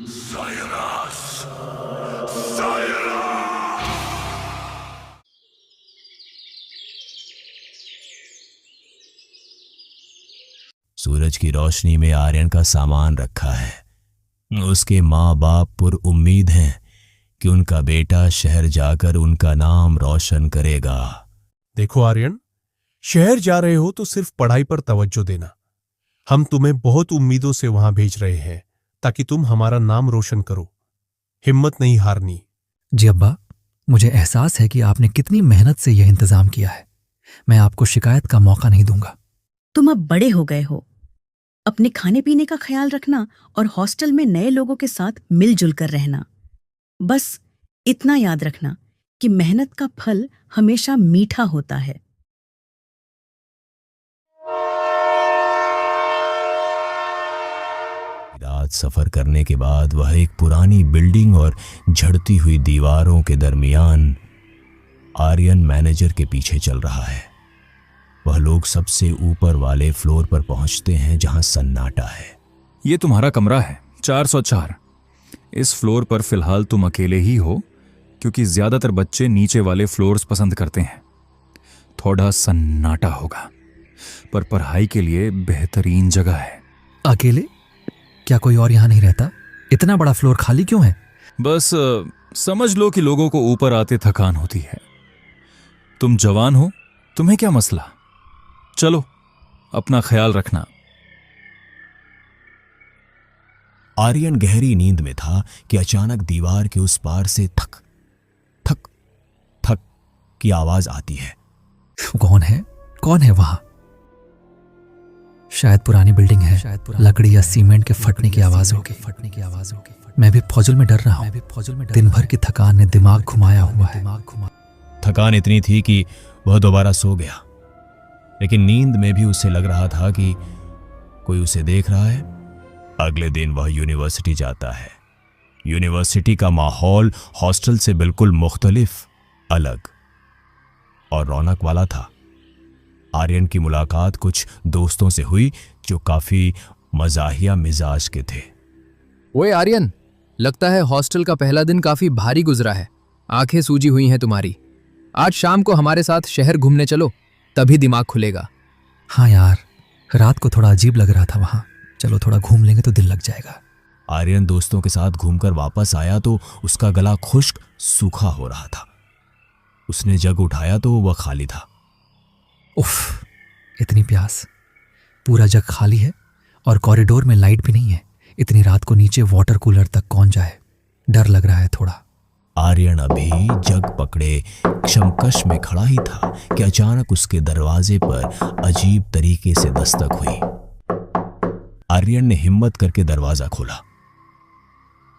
Cyrus, Cyrus. सूरज की रोशनी में आर्यन का सामान रखा है। उसके माँ बाप पुरउम्मीद हैं कि उनका बेटा शहर जाकर उनका नाम रोशन करेगा। देखो आर्यन, शहर जा रहे हो तो सिर्फ पढ़ाई पर तवज्जो देना। हम तुम्हें बहुत उम्मीदों से वहां भेज रहे हैं ताकि तुम हमारा नाम रोशन करो। हिम्मत नहीं हारनी। जी अब्बा, मुझे एहसास है कि आपने कितनी मेहनत से यह इंतजाम किया है। मैं आपको शिकायत का मौका नहीं दूंगा। तुम अब बड़े हो गए हो। अपने खाने पीने का ख्याल रखना और हॉस्टल में नए लोगों के साथ मिलजुल कर रहना। बस इतना याद रखना कि मेहनत का फल हमेशा मीठा होता है। रात सफर करने के बाद वह एक पुरानी बिल्डिंग और झड़ती हुई दीवारों के दरमियान आर्यन मैनेजर के पीछे चल रहा है। वह लोग सबसे ऊपर वाले फ्लोर पर पहुंचते हैं जहां सन्नाटा है। ये तुम्हारा कमरा है, 404। इस फ्लोर पर फिलहाल तुम अकेले ही हो क्योंकि ज्यादातर बच्चे नीचे वाले फ्लोर्स पसंद करते हैं। थोड़ा सन्नाटा होगा पर पढ़ाई के लिए बेहतरीन जगह है। अकेले? क्या कोई और यहां नहीं रहता? इतना बड़ा फ्लोर खाली क्यों है? बस समझ लो कि लोगों को ऊपर आते थकान होती है। तुम जवान हो, तुम्हें क्या मसला। चलो, अपना ख्याल रखना। आर्यन गहरी नींद में था कि अचानक दीवार के उस पार से थक थक थक की आवाज आती है। कौन है? कौन है वहां? शायद पुरानी बिल्डिंग है। लकड़ी या सीमेंट के फटने की आवाज होगी। मैं भी फौजल में डर रहा हूं। दिन भर की थकान ने दिमाग घुमाया हुआ है। थकान इतनी थी कि वह दोबारा सो गया, लेकिन नींद में भी उसे लग रहा था कि कोई उसे देख रहा है। अगले दिन वह यूनिवर्सिटी जाता है। यूनिवर्सिटी का माहौल हॉस्टल से बिल्कुल मुख्तलिफ, अलग और रौनक वाला था। आर्यन की मुलाकात कुछ दोस्तों से हुई जो काफी मजाहिया मिजाज के थे। ओए आर्यन, लगता है हॉस्टल का पहला दिन काफी भारी गुजरा है। आंखें सूजी हुई हैं तुम्हारी। आज शाम को हमारे साथ शहर घूमने चलो, तभी दिमाग खुलेगा। हाँ यार, रात को थोड़ा अजीब लग रहा था वहां। चलो थोड़ा घूम लेंगे तो दिल लग जाएगा। आर्यन दोस्तों के साथ घूमकर वापस आया तो उसका गला खुश्क सूखा हो रहा था। उसने जग उठाया तो वह खाली था। उफ, इतनी प्यास। पूरा जग खाली है और कॉरिडोर में लाइट भी नहीं है। इतनी रात को नीचे वाटर कूलर तक कौन जाए? डर लग रहा है थोड़ा। आर्यन अभी जग पकड़े क्षमकश में खड़ा ही था कि अचानक उसके दरवाजे पर अजीब तरीके से दस्तक हुई। आर्यन ने हिम्मत करके दरवाजा खोला।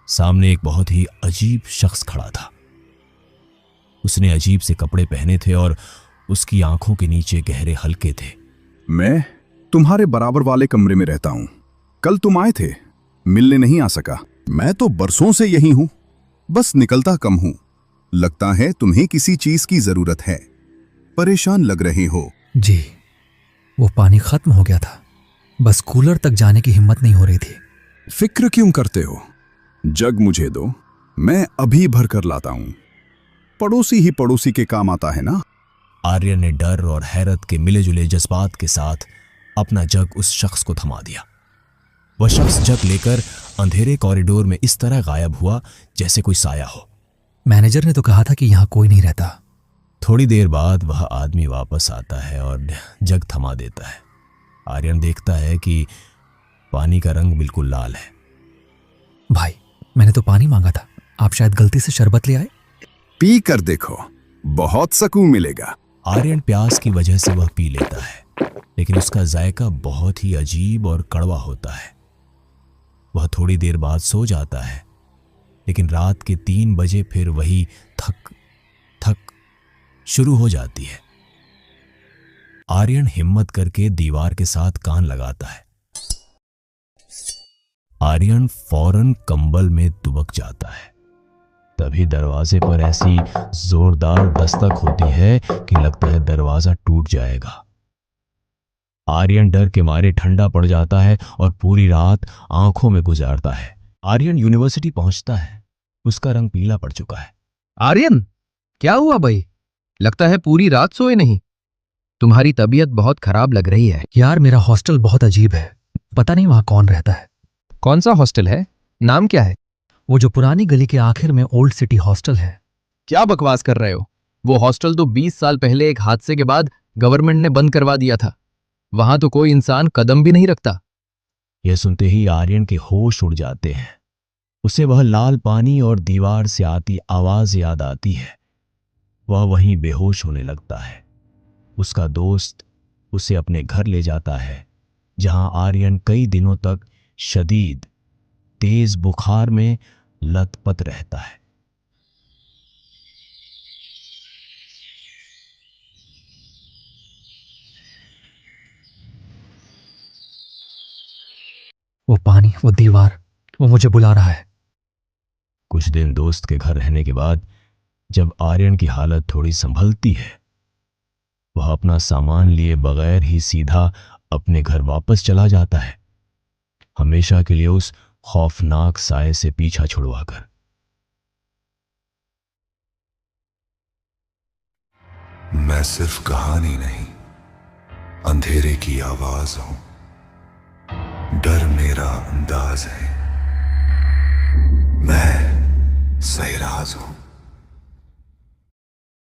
सामने एक बहुत ही अजीब शख्स खड़ा था। उसने अजीब से कपड़े पहने थे और उसकी आंखों के नीचे गहरे हल्के थे। मैं तुम्हारे बराबर वाले कमरे में रहता हूं। कल तुम आए थे, मिलने नहीं आ सका। मैं तो बरसों से यही हूं, बस निकलता कम हूं। लगता है तुम्हें किसी चीज की जरूरत है। परेशान लग रहे हो। जी, वो पानी खत्म हो गया था। बस कूलर तक जाने की हिम्मत नहीं हो रही थी। फिक्र क्यों करते हो? जग मुझे दो, मैं अभी भर कर लाता हूं। पड़ोसी ही पड़ोसी के काम आता है ना। आर्यन ने डर और हैरत के मिले जुले जज्बात के साथ अपना जग उस शख्स को थमा दिया। वह शख्स जग लेकर अंधेरे कॉरिडोर में इस तरह गायब हुआ जैसे कोई साया हो। मैनेजर ने तो कहा था कि यहां कोई नहीं रहता। थोड़ी देर बाद वह आदमी वापस आता है और जग थमा देता है। आर्यन देखता है कि पानी का रंग बिल्कुल लाल है। भाई, मैंने तो पानी मांगा था। आप शायद गलती से शरबत ले आए। पी कर देखो, बहुत सुकून मिलेगा। आर्यन प्यास की वजह से वह पी लेता है, लेकिन उसका जायका बहुत ही अजीब और कड़वा होता है। वह थोड़ी देर बाद सो जाता है, लेकिन रात के 3 बजे फिर वही थक थक शुरू हो जाती है। आर्यन हिम्मत करके दीवार के साथ कान लगाता है। आर्यन फौरन कंबल में दुबक जाता है। तभी दरवाजे पर ऐसी जोरदार दस्तक होती है कि लगता है दरवाजा टूट जाएगा। आर्यन डर के मारे ठंडा पड़ जाता है और पूरी रात आंखों में गुजारता है। आर्यन यूनिवर्सिटी पहुंचता है। उसका रंग पीला पड़ चुका है। आर्यन, क्या हुआ भाई? लगता है पूरी रात सोए नहीं। तुम्हारी तबीयत बहुत खराब लग रही है। यार मेरा हॉस्टल बहुत अजीब है, पता नहीं वहां कौन रहता है। कौन सा हॉस्टल है? नाम क्या है? वो जो पुरानी गली के आखिर में ओल्ड सिटी हॉस्टल है। क्या बकवास कर रहे हो? वो हॉस्टल तो 20 साल पहले एक हादसे के बाद गवर्नमेंट ने बंद करवा दिया था। वहां तो कोई इंसान कदम भी नहीं रखता। यह सुनते ही आर्यन के होश उड़ जाते हैं। उसे वह लाल पानी और दीवार से आती आवाज याद आती है। वह वहीं बेहोश होने लगता है। उसका दोस्त उसे अपने घर ले जाता है, जहां आर्यन कई दिनों तक शदीद तेज बुखार में लथपथ रहता है। वो पानी, वो दीवार, वो मुझे बुला रहा है। कुछ दिन दोस्त के घर रहने के बाद जब आर्यन की हालत थोड़ी संभलती है, वह अपना सामान लिए बगैर ही सीधा अपने घर वापस चला जाता है, हमेशा के लिए उस खौफनाक साए से पीछा छुड़वाकर। मैं सिर्फ कहानी नहीं, अंधेरे की आवाज हूं। डर मेरा अंदाज है, मैं सहराज हूं।